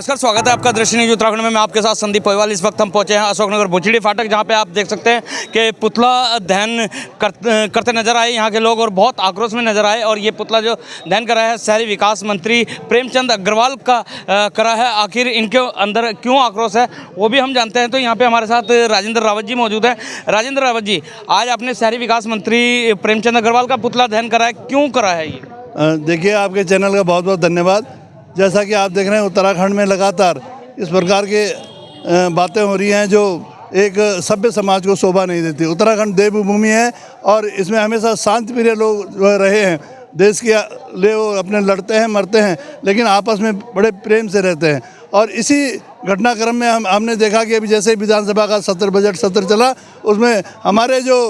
नमस्कार, स्वागत है आपका दृश्य न्यूज उत्तराखंड में। मैं आपके साथ संदीप पोयवाल। इस वक्त हम पहुंचे हैं अशोकनगर बुचड़ी फाटक, जहां पे आप देख सकते हैं कि पुतला दहन करते नजर आए यहाँ के लोग और बहुत आक्रोश में नजर आए। और ये पुतला जो दहन करा है शहरी विकास मंत्री प्रेमचंद अग्रवाल का करा है। आखिर इनके अंदर क्यों आक्रोश है वो भी हम जानते हैं। तो यहाँ पे हमारे साथ राजेंद्र रावत जी मौजूद है। राजेंद्र रावत जी, आज आपने शहरी विकास मंत्री प्रेमचंद अग्रवाल का पुतला दहन करा है, क्यों करा है ये? देखिए, आपके चैनल का बहुत बहुत धन्यवाद। जैसा कि आप देख रहे हैं, उत्तराखंड में लगातार इस प्रकार के बातें हो रही हैं जो एक सभ्य समाज को शोभा नहीं देती। उत्तराखंड देवभूमि है और इसमें हमेशा शांति प्रिय लोग जो रहे हैं, देश के लिए वो अपने लड़ते हैं, मरते हैं, लेकिन आपस में बड़े प्रेम से रहते हैं। और इसी घटनाक्रम में हमने देखा कि अभी जैसे विधानसभा का बजट सत्र चला, उसमें हमारे जो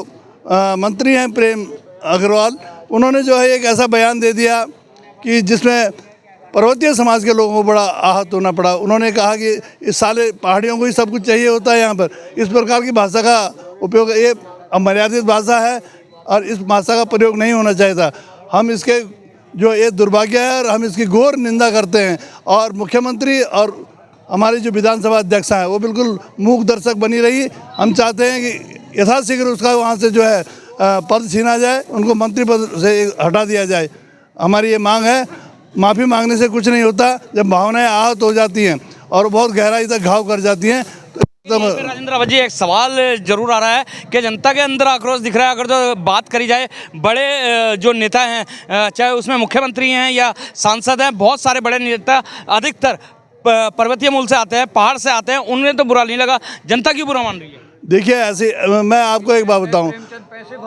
मंत्री हैं प्रेम अग्रवाल, उन्होंने जो है एक ऐसा बयान दे दिया कि जिसमें पर्वतीय समाज के लोगों को बड़ा आहत होना पड़ा। उन्होंने कहा कि इस साले पहाड़ियों को ही सब कुछ चाहिए होता है यहाँ पर। इस प्रकार की भाषा का उपयोग, ये अमर्यादित भाषा है और इस भाषा का प्रयोग नहीं होना चाहिए था। हम इसके जो ये दुर्भाग्य है और हम इसकी घोर निंदा करते हैं। और मुख्यमंत्री और हमारी जो विधानसभा अध्यक्षा है वो बिल्कुल मूक दर्शक बनी रही। हम चाहते हैं कि यथाशीघ्र उसका वहाँ से जो है पद छीना जाए, उनको मंत्री पद से हटा दिया जाए। हमारी ये मांग है। माफ़ी मांगने से कुछ नहीं होता। जब भावनाएं आहत हो जाती हैं और बहुत गहराई तक घाव कर जाती हैं तो राजेंद्र रावत जी, एक सवाल जरूर आ रहा है कि जनता के अंदर आक्रोश दिख रहा है। अगर जो बात करी जाए, बड़े जो नेता हैं, चाहे उसमें मुख्यमंत्री हैं या सांसद हैं, बहुत सारे बड़े नेता अधिकतर पर्वतीय मूल से आते हैं, पहाड़ से आते हैं, उन्हें तो बुरा नहीं लगा, जनता क्यों बुरा मान रही है? देखिए, ऐसे मैं आपको एक बात बताऊं,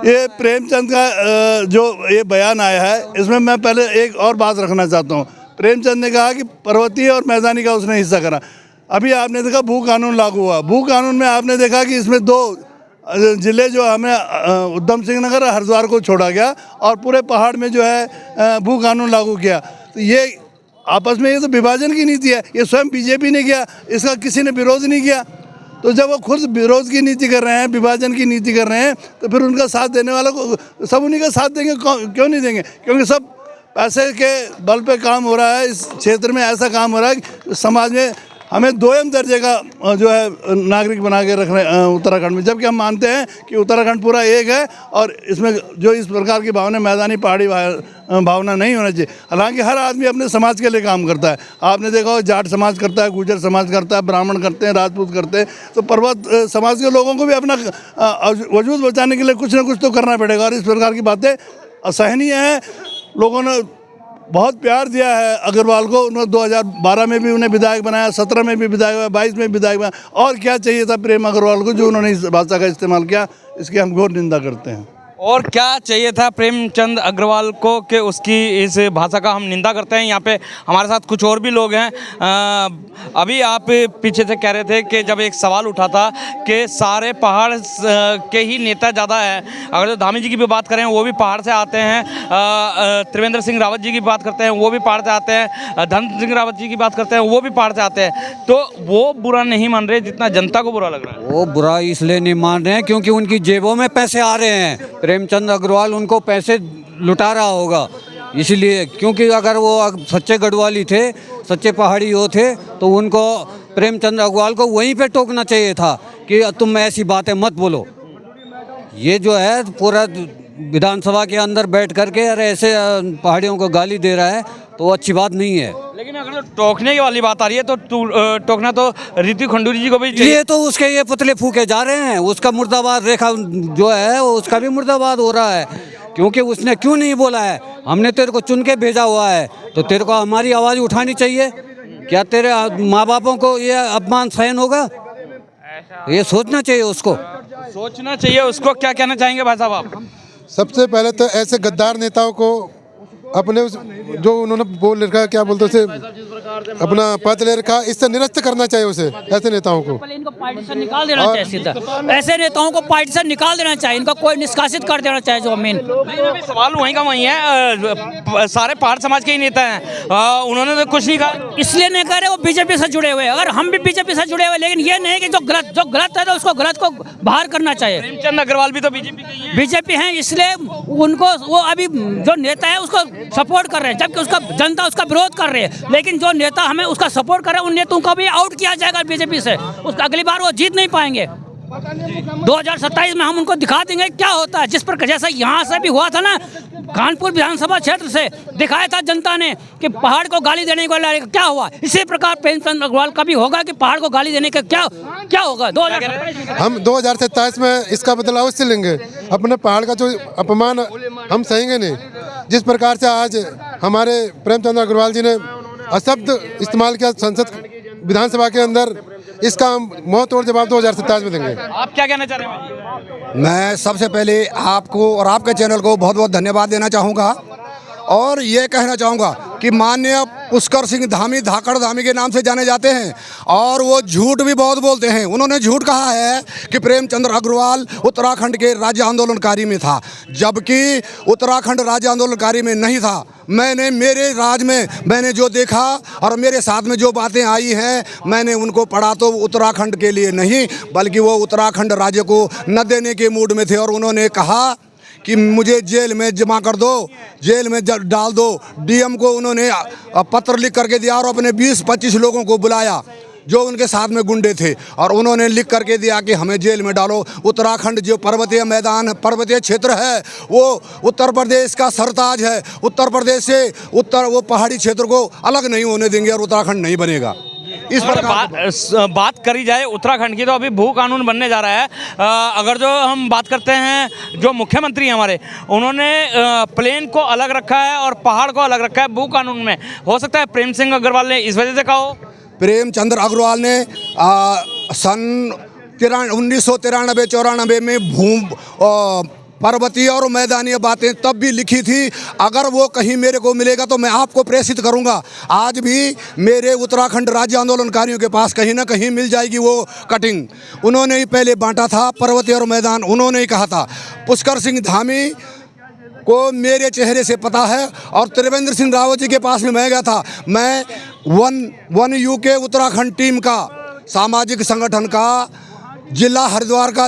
ये प्रेमचंद का जो ये बयान आया है, इसमें मैं पहले एक और बात रखना चाहता हूँ। प्रेमचंद ने कहा कि पर्वतीय और मैदानी का उसने हिस्सा करा। अभी आपने देखा भू कानून लागू हुआ। भू कानून में आपने देखा कि इसमें 2 जिले जो हमें उधम सिंह नगर और हरिद्वार को छोड़ा गया और पूरे पहाड़ में जो है भू कानून लागू किया। तो ये आपस में ये तो विभाजन की नीति है। ये स्वयं बीजेपी ने किया, इसका किसी ने विरोध नहीं किया। तो जब वो खुद विरोध की नीति कर रहे हैं, विभाजन की नीति कर रहे हैं, तो फिर उनका साथ देने वालों को सब उन्हीं का साथ देंगे, क्यों नहीं देंगे? क्योंकि सब पैसे के बल पे काम हो रहा है। इस क्षेत्र में ऐसा काम हो रहा है कि समाज में हमें 2M दर्जे का जो है नागरिक बना के रखने उत्तराखंड में, जबकि हम मानते हैं कि उत्तराखंड पूरा एक है और इसमें जो इस प्रकार की भावना मैदानी पहाड़ी भावना नहीं होना चाहिए। हालांकि हर आदमी अपने समाज के लिए काम करता है। आपने देखा हो, जाट समाज करता है, गुर्जर समाज करता है, ब्राह्मण करते हैं, राजपूत करते हैं। तो पर्वत समाज के लोगों को भी अपना वजूद बचाने के लिए कुछ ना कुछ तो करना पड़ेगा। और इस प्रकार की बातें असहनीय हैं। लोगों ने बहुत प्यार दिया है अग्रवाल को। उन्होंने 2012 में भी उन्हें विधायक बनाया, 17 में भी विधायक बनाया, 22 में भी विधायक बनाया। और क्या चाहिए था प्रेम अग्रवाल को जो उन्होंने इस भाषा का इस्तेमाल किया? इसकी हम घोर निंदा करते हैं। और क्या चाहिए था प्रेमचंद अग्रवाल को कि उसकी इस भाषा का हम निंदा करते हैं? यहाँ पे हमारे साथ कुछ और भी लोग हैं। अभी आप पीछे से कह रहे थे कि जब एक सवाल उठा था कि सारे पहाड़ के ही नेता ज़्यादा हैं। अगर जो धामी जी की भी बात करें, वो भी पहाड़ से आते हैं। त्रिवेंद्र सिंह रावत जी की बात करते हैं, वो भी पहाड़ से आते हैं। धन सिंह रावत जी की बात करते हैं, वो भी पहाड़ से आते हैं। तो वो बुरा नहीं मान रहे जितना जनता को बुरा लग रहा है। वो बुरा इसलिए नहीं मान रहे हैं क्योंकि उनकी जेबों में पैसे आ रहे हैं। प्रेमचंद अग्रवाल उनको पैसे लुटा रहा होगा इसलिए। क्योंकि अगर वो सच्चे गढ़वाली थे, सच्चे पहाड़ी हो थे, तो उनको प्रेमचंद अग्रवाल को वहीं पे टोकना चाहिए था कि तुम ऐसी बातें मत बोलो। ये जो है पूरा विधानसभा के अंदर बैठ करके अरे ऐसे पहाड़ियों को गाली दे रहा है, तो अच्छी बात नहीं है। लेकिन अगर टोकने की वाली बात आ रही है तो टोकना तो ऋतु खंडूरी जी को भी चाहिए। ये तो उसके ये पुतले फूके जा रहे हैं। उसका मुर्दाबाद रेखा जो है उसका भी मुर्दाबाद हो रहा है। क्योंकि उसने क्यों नहीं बोला है? हमने तेरे को चुन के भेजा हुआ है, तो तेरे को हमारी आवाज़ उठानी चाहिए। क्या तेरे माँ बापों को ये अपमान सहन होगा? ये सोचना चाहिए उसको। सोचना चाहिए उसको। क्या कहना चाहेंगे भाई साहब आप? सबसे पहले तो ऐसे गद्दार नेताओं को अपने जो उन्होंने बोल रखा है, क्या बोलते उसे, अपना पद ले रखा, इससे निरस्त करना चाहिए उसे, ऐसे नेताओं को। इनको पार्टी से निकाल देना चाहिए सीधा। ऐसे नेताओं को पार्टी से निकाल देना चाहिए। इनका कोई निष्कासित कर देना चाहिए जो मेन। सवाल वहीं का वहीं है। सारे पहाड़ समाज के ही नेता हैं, उन्होंने तो कुछ नहीं कहा। इसलिए नहीं कह रहे, वो बीजेपी से जुड़े हुए। अगर हम भी बीजेपी से जुड़े हुए, लेकिन ये नहीं कि जो गलत है तो उसको गलत को बाहर करना चाहिए। प्रेमचंद अग्रवाल भी तो बीजेपी हैं, इसलिए उनको वो अभी जो नेता है उसको सपोर्ट कर रहे हैं, जबकि उसका जनता उसका विरोध कर रही है। लेकिन जो नेता नेता हमें उसका सपोर्ट करे, उन नेताओं का भी आउट किया जाएगा बीजेपी से, उसका अगली बार वो जीत नहीं पाएंगे। 2027 में हम उनको दिखा देंगे क्या होता है। जिस पर जैसा यहाँ से भी हुआ था ना, कानपुर विधानसभा क्षेत्र से दिखाया था जनता ने कि पहाड़ को गाली देने को क्या हुआ, इसी प्रकार प्रेमचंद अग्रवाल का भी होगा कि पहाड़ को गाली देने का क्या होगा 2027 में। हम 2027 में इसका बदलाव अवश्य लेंगे। अपने पहाड़ का जो अपमान हम सहेंगे नहीं। जिस प्रकार से आज हमारे प्रेमचंद अग्रवाल जी ने अशब्द इस्तेमाल किया संसद विधानसभा के अंदर, इसका हम मुंह तोड़ जवाब 2027 में देंगे। आप क्या कहना चाह रहे हैं? मैं सबसे पहले आपको और आपके चैनल को बहुत बहुत धन्यवाद देना चाहूँगा और ये कहना चाहूँगा कि माननीय पुष्कर सिंह धामी धाकड़ धामी के नाम से जाने जाते हैं और वो झूठ भी बहुत बोलते हैं। उन्होंने झूठ कहा है कि प्रेमचंद अग्रवाल उत्तराखंड के राज्य आंदोलनकारी में था, जबकि उत्तराखंड राज्य आंदोलनकारी में नहीं था। मैंने मेरे राज में मैंने जो देखा और मेरे साथ में जो बातें आई हैं, मैंने उनको पढ़ा तो उत्तराखंड के लिए नहीं बल्कि वो उत्तराखंड राज्य को न देने के मूड में थे। और उन्होंने कहा कि मुझे जेल में जमा कर दो, जेल में डाल दो। डीएम को उन्होंने पत्र लिख करके दिया और अपने 20-25 लोगों को बुलाया जो उनके साथ में गुंडे थे और उन्होंने लिख करके दिया कि हमें जेल में डालो। उत्तराखंड जो पर्वतीय मैदान पर्वतीय क्षेत्र है वो उत्तर प्रदेश का सरताज है। उत्तर प्रदेश से वो पहाड़ी क्षेत्र को अलग नहीं होने देंगे और उत्तराखंड नहीं बनेगा। इस पर बात करी जाए उत्तराखंड की तो अभी भू कानून बनने जा रहा है। अगर जो हम बात करते हैं जो मुख्यमंत्री हमारे, उन्होंने प्लेन को अलग रखा है और पहाड़ को अलग रखा है भू कानून में। हो सकता है प्रेम सिंह अग्रवाल ने इस वजह से कहा हो। प्रेमचंद्र अग्रवाल ने सन 1993-94 में पर्वतीय और मैदानी बातें तब भी लिखी थी। अगर वो कहीं मेरे को मिलेगा तो मैं आपको प्रेषित करूंगा। आज भी मेरे उत्तराखंड राज्य आंदोलनकारियों के पास कहीं ना कहीं मिल जाएगी वो कटिंग। उन्होंने ही पहले बांटा था पर्वतीय और मैदान, उन्होंने ही कहा था। पुष्कर सिंह धामी को मेरे चेहरे से पता है और त्रिवेंद्र सिंह रावत जी के पास में मैं गया था। मैं वन यूके उत्तराखंड टीम का सामाजिक संगठन का जिला हरिद्वार का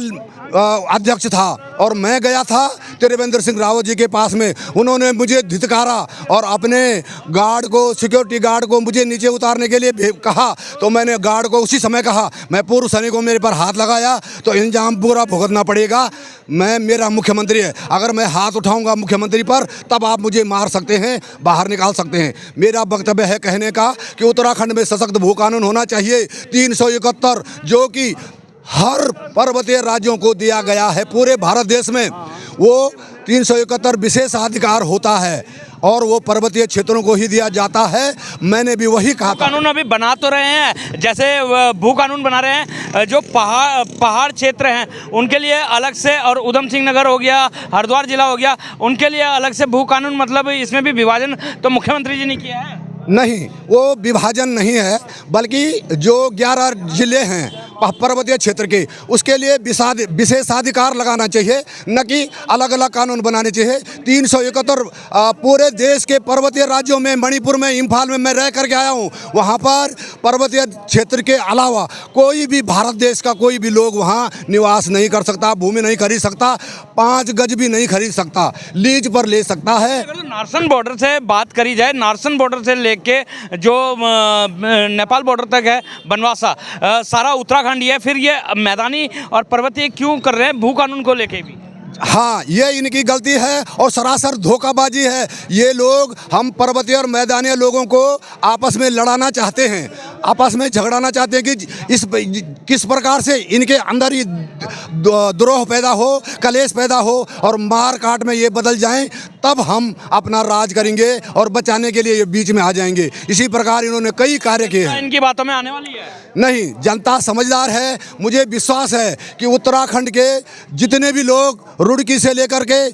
अध्यक्ष था और मैं गया था त्रिवेंद्र सिंह रावत जी के पास में। उन्होंने मुझे धिक्कारा और अपने गार्ड को, सिक्योरिटी गार्ड को मुझे नीचे उतारने के लिए कहा तो मैंने गार्ड को उसी समय कहा, मैं पूर्व सैनिक को मेरे पर हाथ लगाया तो इंजाम पूरा भुगतना पड़ेगा। मेरा मुख्यमंत्री है, अगर मैं हाथ उठाऊंगा मुख्यमंत्री पर तब आप मुझे मार सकते हैं, बाहर निकाल सकते हैं। मेरा वक्तव्य है कहने का कि उत्तराखंड में सशक्त भू कानून होना चाहिए 371 जो कि हर पर्वतीय राज्यों को दिया गया है। पूरे भारत देश में वो 371 विशेषाधिकार होता है और वो पर्वतीय क्षेत्रों को ही दिया जाता है। मैंने भी वही कहा था। कानून अभी बना तो रहे हैं, जैसे भू कानून बना रहे हैं, जो पहाड़ क्षेत्र हैं उनके लिए अलग से, और उधम सिंह नगर हो गया, हरिद्वार जिला हो गया, उनके लिए अलग से भू कानून। मतलब इसमें भी विभाजन तो मुख्यमंत्री जी ने किया है? नहीं, वो विभाजन नहीं है बल्कि जो 11 जिले हैं पर्वतीय क्षेत्र के, उसके लिए विशेषाधिकार लगाना चाहिए, न कि अलग अलग कानून बनाने चाहिए। 371 पूरे देश के पर्वतीय राज्यों में, मणिपुर में, इम्फाल में मैं रह करके आया हूँ। वहाँ पर पर्वतीय क्षेत्र के अलावा कोई भी भारत देश का कोई भी लोग वहाँ निवास नहीं कर सकता, भूमि नहीं खरीद सकता, 5 गज भी नहीं खरीद सकता, लीज पर ले सकता है। नारसन बॉर्डर से बात करी जाए, नारसन बॉर्डर से लेके जो नेपाल बॉर्डर तक है बनवासा, सारा उत्तराखंड है, फिर ये मैदानी और पर्वतीय क्यों कर रहे हैं भू कानून को लेके भी? हाँ, ये इनकी गलती है और सरासर धोखाबाजी है। ये लोग हम पर्वतीय और मैदानी लोगों को आपस में लड़ाना चाहते हैं, आपस में झगड़ाना चाहते हैं कि किस प्रकार से इनके अंदर ही द्रोह पैदा हो, कलेश पैदा हो और मार काट में ये बदल जाएं, तब हम अपना राज करेंगे और बचाने के लिए ये बीच में आ जाएंगे। इसी प्रकार इन्होंने कई कार्य किए हैं। इनकी बातों में आने वाली है? नहीं, जनता समझदार है। मुझे विश्वास है कि उत्तराखंड के जितने भी लोग रुड़की से लेकर के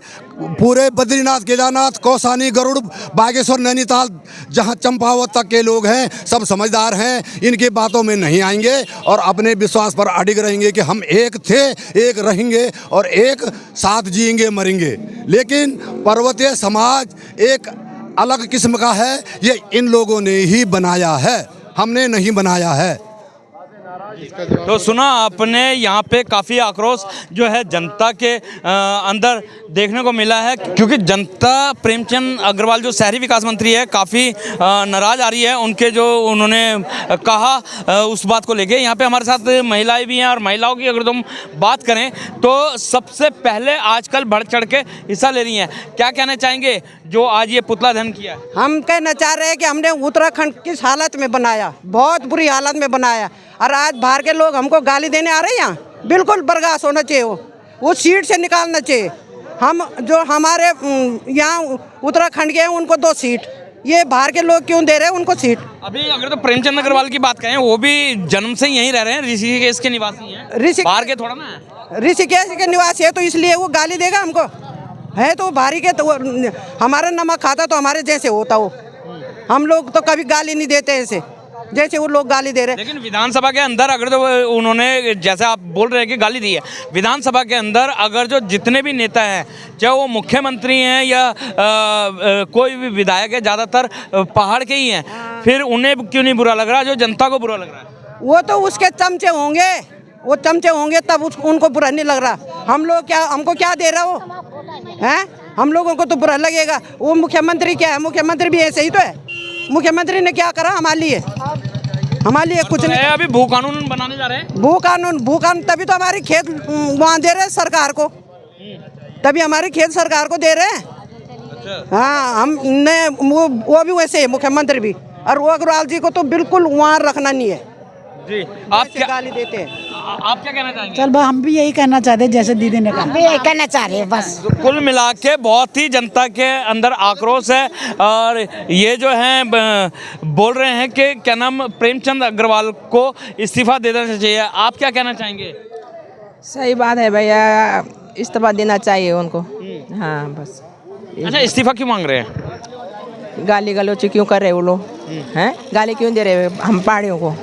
पूरे बद्रीनाथ, केदारनाथ, कौसानी, गरुड़, बागेश्वर, नैनीताल, जहां चंपावत तक के लोग हैं, सब समझदार हैं, इनकी बातों में नहीं आएंगे और अपने विश्वास पर अडिग रहेंगे कि हम एक थे, एक रहेंगे और एक साथ जिएंगे, मरेंगे। लेकिन पर्वतीय समाज एक अलग किस्म का है, ये इन लोगों ने ही बनाया है, हमने नहीं बनाया है। तो सुना आपने, यहाँ पे काफ़ी आक्रोश जो है जनता के अंदर देखने को मिला है, क्योंकि जनता प्रेमचंद अग्रवाल जो शहरी विकास मंत्री है काफ़ी नाराज़ आ रही है उनके जो उन्होंने कहा उस बात को लेके। यहाँ पे हमारे साथ महिलाएं भी हैं, और महिलाओं की अगर तुम बात करें तो सबसे पहले आजकल बढ़ चढ़ के हिस्सा ले रही हैं। क्या कहना चाहेंगे जो आज ये पुतला दहन किया? हम कहना चाह रहे हैं कि हमने उत्तराखंड किस हालत में बनाया, बहुत बुरी हालत में बनाया, और आज बाहर के लोग हमको गाली देने आ रहे हैं। यहाँ बिल्कुल बर्दाश्त होना चाहिए, वो सीट से निकालना चाहिए। हम जो हमारे यहाँ उत्तराखंड के हैं उनको 2 सीट, ये बाहर के लोग क्यों दे रहे हैं उनको सीट? अभी अगर तो प्रेमचंद अग्रवाल की बात करें, वो भी जन्म से यहीं रह रहे हैं, ऋषिकेश के निवासी हैं, बाहर के थोड़ा ना है। ऋषिकेश के निवासी है तो इसलिए वो गाली देगा हमको, है तो बाहरी के, तो हमारा नमक खाता तो हमारे जैसे होता हो, हम लोग तो कभी गाली नहीं देते ऐसे जैसे वो लोग गाली दे रहे हैं। लेकिन विधानसभा के अंदर अगर तो उन्होंने, जैसे आप बोल रहे हैं कि गाली दी है, विधानसभा के अंदर अगर जो जितने भी नेता हैं, चाहे वो मुख्यमंत्री हैं या कोई भी विधायक है, ज़्यादातर पहाड़ के ही हैं, फिर उन्हें क्यों नहीं बुरा लग रहा जो जनता को बुरा लग रहा है? वो तो उसके चमचे होंगे, वो चमचे होंगे तब उनको बुरा नहीं लग रहा। हम लोग क्या, हमको क्या दे रहा हो हैं? हम लोगों को तो बुरा लगेगा। वो मुख्यमंत्री क्या है, मुख्यमंत्री भी ऐसे ही तो है। मुख्यमंत्री ने क्या करा हमारे लिए? हमारे लिए कुछ नहीं। अभी भू कानून बनाने जा रहे हैं। भू कानून तभी तो हमारी खेत वहाँ दे रहे हैं सरकार को, तभी हमारी खेत सरकार को दे रहे हैं। हाँ, हमने वो भी वैसे है, मुख्यमंत्री भी, और वो अग्रवाल जी को तो बिल्कुल वहाँ रखना नहीं है जी। आप क्या गाली देते हैं? आप क्या कहना चाहेंगे? चल भाई, हम भी यही कहना चाहते हैं जैसे दीदी ने कहा, हम भी यही कहना चाह रहे हैं बस। कुल मिला के बहुत ही जनता के अंदर आक्रोश है, और ये जो है बोल रहे हैं कि क्या नाम, प्रेमचंद अग्रवाल को इस्तीफा दे देना चाहिए। आप क्या कहना चाहेंगे? सही बात है भैया, इस्तीफा देना चाहिए उनको। हाँ बस। अच्छा, इस्तीफा क्यों मांग रहे हैं? गाली गलौची क्यों कर रहे वो लोग हैं? गाली क्यों दे रहे हम पहाड़ियों को?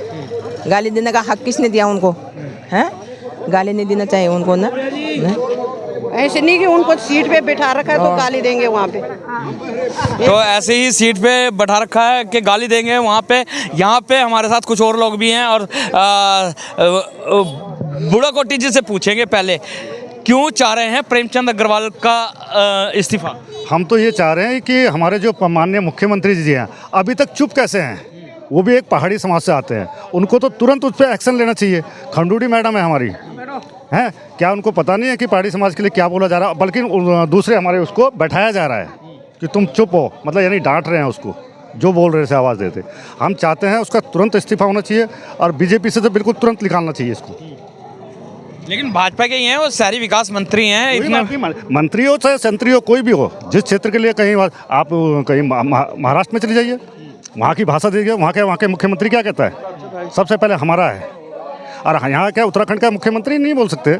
गाली देने का हक किसने दिया उनको? हैं? गाली नहीं देना चाहिए उनको ना। ऐसे नहीं कि उनको सीट पे बिठा रखा है तो गाली देंगे वहाँ पे। तो ऐसे ही सीट पे बैठा रखा है कि गाली देंगे वहाँ पे। यहाँ पे हमारे साथ कुछ और लोग भी हैं, और बूढ़ा कोटी जी से पूछेंगे पहले, क्यों चाह रहे हैं प्रेमचंद अग्रवाल का इस्तीफा? हम तो ये चाह रहे हैं कि हमारे जो माननीय मुख्यमंत्री जी हैं अभी तक चुप कैसे हैं? वो भी एक पहाड़ी समाज से आते हैं, उनको तो तुरंत उस पर एक्शन लेना चाहिए। खंडूड़ी मैडम है हमारी, हैं, क्या उनको पता नहीं है कि पहाड़ी समाज के लिए क्या बोला जा रहा है? बल्कि दूसरे हमारे उसको बैठाया जा रहा है कि तुम चुप हो, मतलब यानी डांट रहे हैं उसको, जो बोल रहे से आवाज़ देते। हम चाहते हैं उसका तुरंत इस्तीफा होना चाहिए, और बीजेपी से तो बिल्कुल तुरंत निकालना चाहिए इसको। लेकिन भाजपा के ही हैं, वो शहरी विकास मंत्री हैं। इतना मंत्री हो चाहे संतरी हो, कोई भी हो, जिस क्षेत्र के लिए कहीं आप कहीं महाराष्ट्र में चले जाइए, वहाँ की भाषा देखिए, वहाँ के मुख्यमंत्री क्या कहता है? सबसे पहले हमारा है, और यहाँ क्या उत्तराखंड का मुख्यमंत्री नहीं बोल सकते?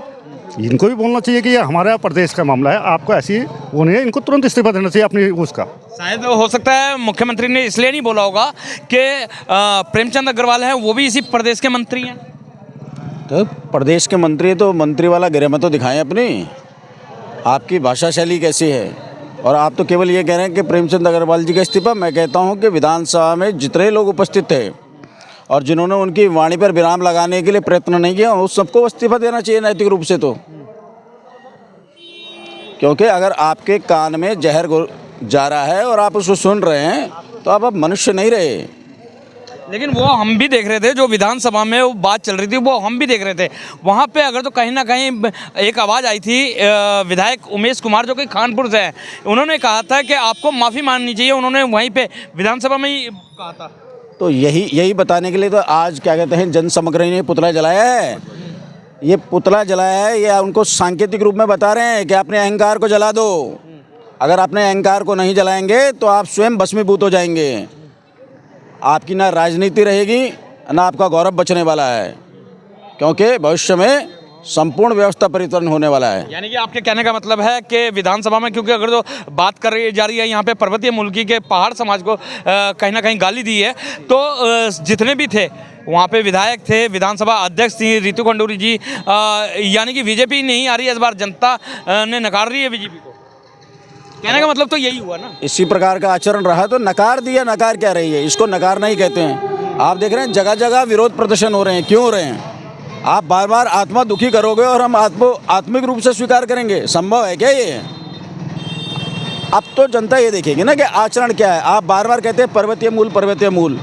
इनको भी बोलना चाहिए कि ये हमारा प्रदेश का मामला है, आपको ऐसी वो नहीं है, इनको तुरंत इस्तीफा देना चाहिए अपनी उसका। शायद हो सकता है मुख्यमंत्री ने इसलिए नहीं बोला होगा कि प्रेमचंद अग्रवाल हैं, वो भी इसी प्रदेश के मंत्री हैं। तो प्रदेश के मंत्री, तो मंत्री वाला गरिमा तो दिखाएं अपनी, आपकी भाषा शैली कैसी है? और आप तो केवल ये कह रहे हैं कि प्रेमचंद अग्रवाल जी का इस्तीफा। मैं कहता हूं कि विधानसभा में जितने लोग उपस्थित थे और जिन्होंने उनकी वाणी पर विराम लगाने के लिए प्रयत्न नहीं किया, उस सबको इस्तीफा देना चाहिए नैतिक रूप से। तो क्योंकि अगर आपके कान में जहर जा रहा है और आप उसको सुन रहे हैं, तो आप मनुष्य नहीं रहे। लेकिन वो हम भी देख रहे थे, जो विधानसभा में वो बात चल रही थी, वो हम भी देख रहे थे। वहाँ पे अगर तो कहीं ना कहीं एक आवाज़ आई थी, विधायक उमेश कुमार जो कि कानपुर से हैं, उन्होंने कहा था कि आपको माफ़ी मांगनी चाहिए। उन्होंने वहीं पे विधानसभा में ही कहा था। तो यही बताने के लिए तो आज क्या कहते हैं, जन समग्र ने पुतला जलाया है। ये पुतला जलाया है, या उनको सांकेतिक रूप में बता रहे हैं कि अपने अहंकार को जला दो। अगर अपने अहंकार को नहीं जलाएंगे तो आप स्वयं भस्मीभूत हो जाएंगे। आपकी ना राजनीति रहेगी, ना आपका गौरव बचने वाला है, क्योंकि भविष्य में संपूर्ण व्यवस्था परिवर्तन होने वाला है। यानी कि आपके कहने का मतलब है कि विधानसभा में, क्योंकि अगर तो बात कर रही जा रही है यहाँ पे पर्वतीय मुल्की के पहाड़ समाज को कहीं ना कहीं गाली दी है, तो जितने भी थे वहाँ पे विधायक थे, विधानसभा अध्यक्ष थी रितु खंडूरी जी, यानी कि बीजेपी नहीं आ रही है इस बार, जनता ने नकार रही है बीजेपी को। कहने का मतलब तो यही हुआ ना। इसी प्रकार का आचरण रहा तो नकार दिया। नकार क्या रही है, इसको नकार नहीं कहते हैं। आप देख रहे हैं जगह जगह विरोध प्रदर्शन हो रहे हैं। क्यों हो रहे हैं? आप बार बार आत्मा दुखी करोगे और हम आत्मिक रूप से स्वीकार करेंगे, संभव है क्या ये? अब तो जनता ये देखेगी ना कि आचरण क्या है। आप बार बार कहते हैं पर्वतीय मूल, पर्वतीय मूल।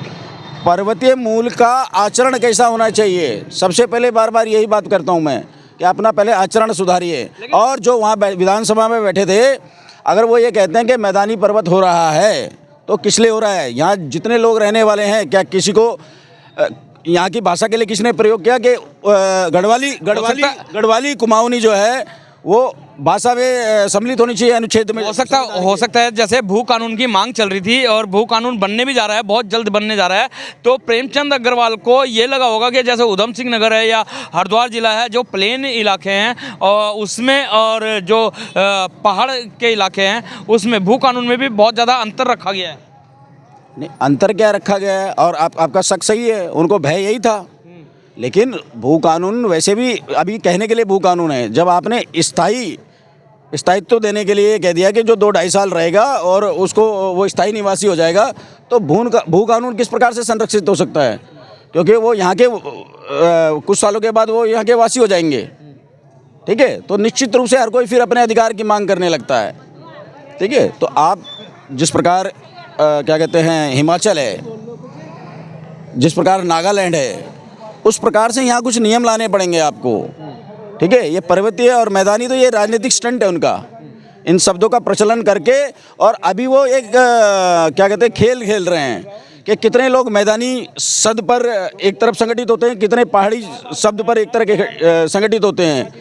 पर्वतीय मूल का आचरण कैसा होना चाहिए, सबसे पहले बार बार यही बात करता हूँ मैं कि अपना पहले आचरण सुधारिए। और जो वहाँ विधानसभा में बैठे थे, अगर वो ये कहते हैं कि मैदानी पर्वत हो रहा है तो किस लिए हो रहा है? यहाँ जितने लोग रहने वाले हैं, क्या किसी को यहाँ की भाषा के लिए किसने प्रयोग किया कि गढ़वाली कुमाऊनी जो है वो भाषा में सम्मिलित होनी चाहिए अनुच्छेद में? हो सकता है जैसे भू कानून की मांग चल रही थी और भू कानून बनने भी जा रहा है, बहुत जल्द बनने जा रहा है, तो प्रेमचंद अग्रवाल को ये लगा होगा कि जैसे उधम सिंह नगर है या हरिद्वार जिला है जो प्लेन इलाके हैं और उसमें, और जो पहाड़ के इलाके हैं उसमें भू कानून में भी बहुत ज़्यादा अंतर रखा गया है। नहीं, अंतर क्या रखा गया है? और आपका शक सही है, उनको भय यही था। लेकिन भू कानून वैसे भी अभी कहने के लिए भू कानून है, जब आपने स्थायित्व देने के लिए कह दिया कि जो 2-2.5 साल रहेगा और उसको वो स्थायी निवासी हो जाएगा, तो भू कानून किस प्रकार से संरक्षित हो सकता है? क्योंकि वो यहाँ के कुछ सालों के बाद वो यहाँ के वासी हो जाएंगे। ठीक है, तो निश्चित रूप से हर कोई फिर अपने अधिकार की मांग करने लगता है। ठीक है, तो आप जिस प्रकार क्या कहते हैं हिमाचल है, जिस प्रकार नागालैंड है, उस प्रकार से यहाँ कुछ नियम लाने पड़ेंगे आपको। ठीक है, ये पर्वतीय और मैदानी तो ये राजनीतिक स्टंट है उनका, इन शब्दों का प्रचलन करके। और अभी वो एक क्या कहते हैं खेल खेल रहे हैं कि कितने लोग मैदानी शब्द पर एक तरफ संगठित होते हैं, कितने पहाड़ी शब्द पर एक तरह के संगठित होते हैं।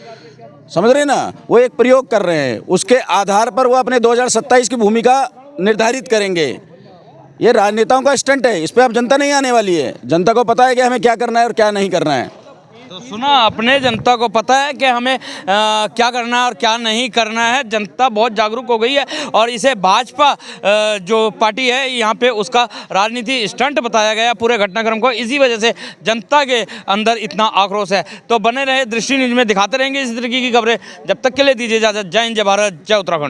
समझ रहे हैं ना? वो एक प्रयोग कर रहे हैं, उसके आधार पर वो अपने 2027 की भूमिका निर्धारित करेंगे। ये राजनेताओं का स्टंट है, इस पर अब जनता नहीं आने वाली है। जनता को पता है कि हमें क्या करना है और क्या नहीं करना है। तो सुना, अपने जनता को पता है कि हमें क्या करना है और क्या नहीं करना है। जनता बहुत जागरूक हो गई है और इसे भाजपा जो पार्टी है यहाँ पे उसका राजनीति स्टंट बताया गया पूरे घटनाक्रम को। इसी वजह से जनता के अंदर इतना आक्रोश है। तो बने रहे दृष्टि न्यूज़ में, दिखाते रहेंगे इस तरीके की खबरें। जब तक के लिए दीजिए इजाज़त। जय हिंद, जय भारत, जय उत्तराखंड।